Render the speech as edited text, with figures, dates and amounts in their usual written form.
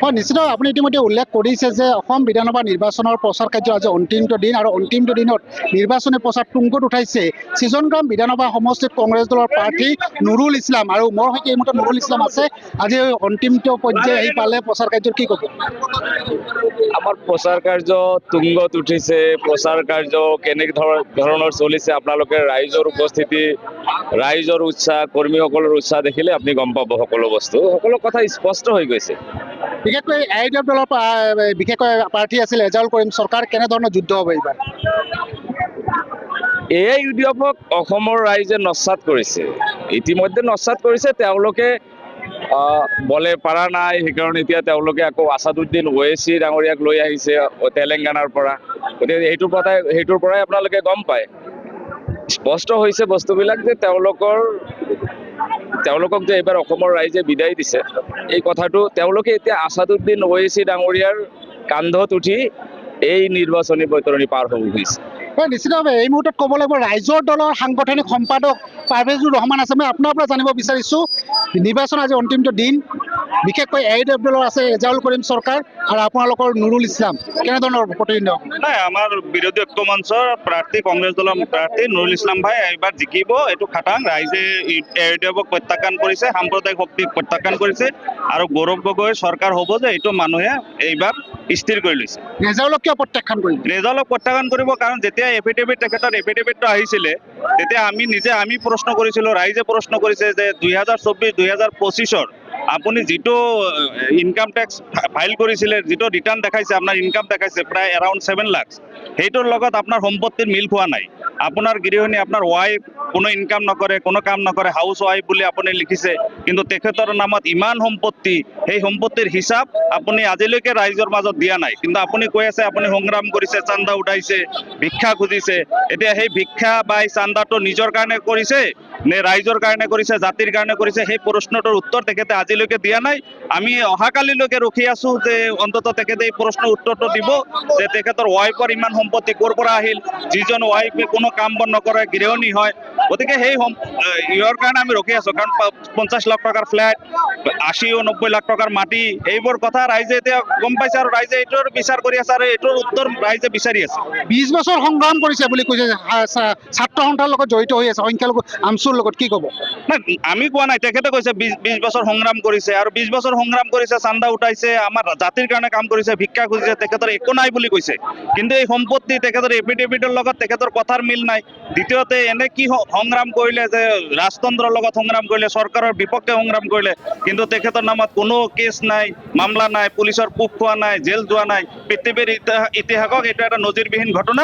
হয়, নিশ্চিতভাৱে আপুনি ইতিমধ্যে উল্লেখ কৰিছে যে অসম বিধানসভা নিৰ্বাচনৰ প্ৰচাৰ কাৰ্য আজি অন্তিমটো দিন আৰু অন্তিমটো দিনত নিৰ্বাচনী প্ৰচাৰ তুংগত উঠাইছে ছিজনগ্ৰাম বিধানসভা সমষ্টিত কংগ্ৰেছ দলৰ প্ৰাৰ্থী নুৰুল ইছলাম। আৰু মোৰ সৈতে এই মুহূৰ্তত নুৰুল ইছলাম আছে। আজি অন্তিমটো পৰ্যায়ে আহি পালে প্ৰচাৰ কাৰ্যৰ কি ক'ব? আমাৰ প্ৰচাৰ কাৰ্য তুংগত উঠিছে। প্ৰচাৰ কাৰ্য কেনে ধৰণৰ চলিছে আপোনালোকে ৰাইজৰ উপস্থিতি, ৰাইজৰ উৎসাহ, কৰ্মীসকলৰ উৎসাহ দেখিলে আপুনি গম পাব। সকলো কথা স্পষ্ট হৈ গৈছে। বিশেষকৈ AIUDF দলৰ বিশেষকৈ প্ৰাৰ্থী আছিল ৰেজাউল কৰিম চৰকাৰ, কেনেধৰণৰ যুদ্ধ হ'ব এইবাৰ? AIUDFক অসমৰ ৰাইজে নস্যাৎ কৰিছে, ইতিমধ্যে নস্যাৎ কৰিছে। তেওঁলোকে বলে পাৰা নাই, সেইকাৰণে এতিয়া তেওঁলোকে আকৌ আছাদুদ্দিন ওৱেইচি ডাঙৰীয়াক লৈ আহিছে তেলেংগানাৰ পৰা। গতিকে সেইটোৰ পৰাই আপোনালোকে গম পায়, স্পষ্ট হৈছে বস্তুবিলাক যে তেওঁলোকক যে এইবাৰ অসমৰ ৰাইজে বিদায় দিছে, এই কথাটো তেওঁলোকে এতিয়া আছাদুদ্দিন ওৱেইচি ডাঙৰীয়াৰ কান্ধত উঠি এই নিৰ্বাচনী বৈতৰণি পাৰ হ'ব খুজিছে। হয়, নিশ্চিতভাৱে এই মুহূৰ্তত ক'ব লাগিব ৰাইজৰ দলৰ সাংগঠনিক সম্পাদক পাৰভেজুৰ ৰহমান আছে। মই আপোনাৰ পৰা জানিব বিচাৰিছোঁ, নিৰ্বাচন আজি অন্তিমটো দিন, বিশেষকৈ AIUDF দলৰ আছে ৰেজাউল কৰিম চৰকাৰ আৰু আপোনালোকৰ নুৰুল ইছলাম, কেনেধৰণৰ প্ৰতিদ্বন্দ্বিতা? নাই, আমাৰ বিৰোধী ঐক্য মঞ্চৰ প্ৰাৰ্থী কংগ্ৰেছ দলৰ প্ৰাৰ্থী নুৰুল ইছলাম ভাই এইবাৰ জিকিব, এইটো খাটাং। ৰাইজে AIUDFক প্ৰত্যাখ্যান কৰিছে, সাম্প্ৰদায়িক শক্তিক প্ৰত্যাখ্যান কৰিছে আৰু গৌৰৱ গগৈৰ চৰকাৰ হ'ব যে এইটো মানুহে এইবাৰ স্থিৰ কৰি লৈছে। ৰেজাউলক কিয় প্ৰত্যাখ্যান কৰিব? ৰেজাউলক প্ৰত্যাখ্যান কৰিব, কাৰণ যেতিয়া তেখেতৰ এফিডেভিটটো আহিছিলে, তেতিয়া আমি প্ৰশ্ন কৰিছিলোঁ, ৰাইজে প্ৰশ্ন কৰিছে যে 2024-2025 আপুনি যিটো ইনকাম টেক্স ফাইল কৰিছিলে, যিটো ৰিটাৰ্ণ দেখাইছে, আপোনাৰ ইনকাম দেখাইছে প্ৰায় এৰাউণ্ড 7 লাখ, সেইটোৰ লগত আপোনাৰ সম্পত্তিৰ মিল খোৱা নাই। আপোনাৰ গৃহিণী, আপোনাৰ ৱাইফ কোনো ইনকাম নকৰে, কোনো কাম নকৰে, হাউচ ৱাইফ বুলি আপুনি লিখিছে, কিন্তু তেখেতৰ নামত ইমান সম্পত্তি, সেই সম্পত্তিৰ হিচাপ আপুনি আজিলৈকে ৰাইজৰ মাজত দিয়া নাই। কিন্তু আপুনি কৈ আছে আপুনি সংগ্ৰাম কৰিছে, চান্দা উঠাইছে, ভিক্ষা খুজিছে। এতিয়া সেই ভিক্ষা বা এই চান্দাটো নিজৰ কাৰণে কৰিছে নে ৰাইজৰ কাৰণে কৰিছে, জাতিৰ কাৰণে কৰিছে, সেই প্ৰশ্নটোৰ উত্তৰ তেখেতে আজিলৈকে দিয়া নাই। আমি অহাকালিলৈকে ৰখি আছো যে অন্ততঃ তেখেতে এই প্ৰশ্নৰ উত্তৰটো দিব যে তেখেতৰ ৱাইফৰ ইমান সম্পত্তি ক'ৰ পৰা আহিল, যিজন ৱাইফে কোনো কাম বন নকৰে, গৃহিণী হয়। গতিকে সেই ইয়াৰ কাৰণে আমি ৰখি আছো, কাৰণ 50 লাখ টকাৰ ফ্লেট, 80-90 লাখ টকাৰ মাটি, এইবোৰ কথা ৰাইজে এতিয়া গম পাইছে আৰু ৰাইজে এইটোৰ বিচাৰ কৰি আছে আৰু এইটোৰ উত্তৰ ৰাইজে বিচাৰি আছে। 20 বছৰ সংগ্ৰাম কৰিছে বুলি কৈছে, ছাত্ৰ সন্থাৰ লগত জড়িত হৈ আছে, সংখ্যালঘু আমচুৰ লগত, কি ক'ব? নাই, আমি কোৱা নাই, তেখেতে কৈছে 20 বছৰ সংগ্ৰাম কৰিছে আৰু 20 বছৰ সংগ্ৰাম কৰিছে, চান্দা উঠাইছে, আমাৰ জাতিৰ কাৰণে কাম কৰিছে, ভিক্ষা খুজিছে, তেখেতৰ একো নাই বুলি কৈছে। কিন্তু এই সম্পত্তি তেখেতৰ এফিডেভিটৰ লগত তেখেতৰ কথাৰ মিল নাই। দ্বিতীয়তে এনে কি সংগ্ৰাম কৰিলে যে ৰাজতন্ত্ৰৰ লগত সংগ্ৰাম কৰিলে, চৰকাৰৰ বিপক্ষে সংগ্ৰাম কৰিলে, কিন্তু তেখেতৰ নামত কোনো কেছ নাই, মামলা নাই, পুলিচৰ কোব খোৱা নাই, জেল যোৱা নাই। পৃথিৱীৰ ইতিহাসক এইটো এটা নজিৰবিহীন ঘটনা।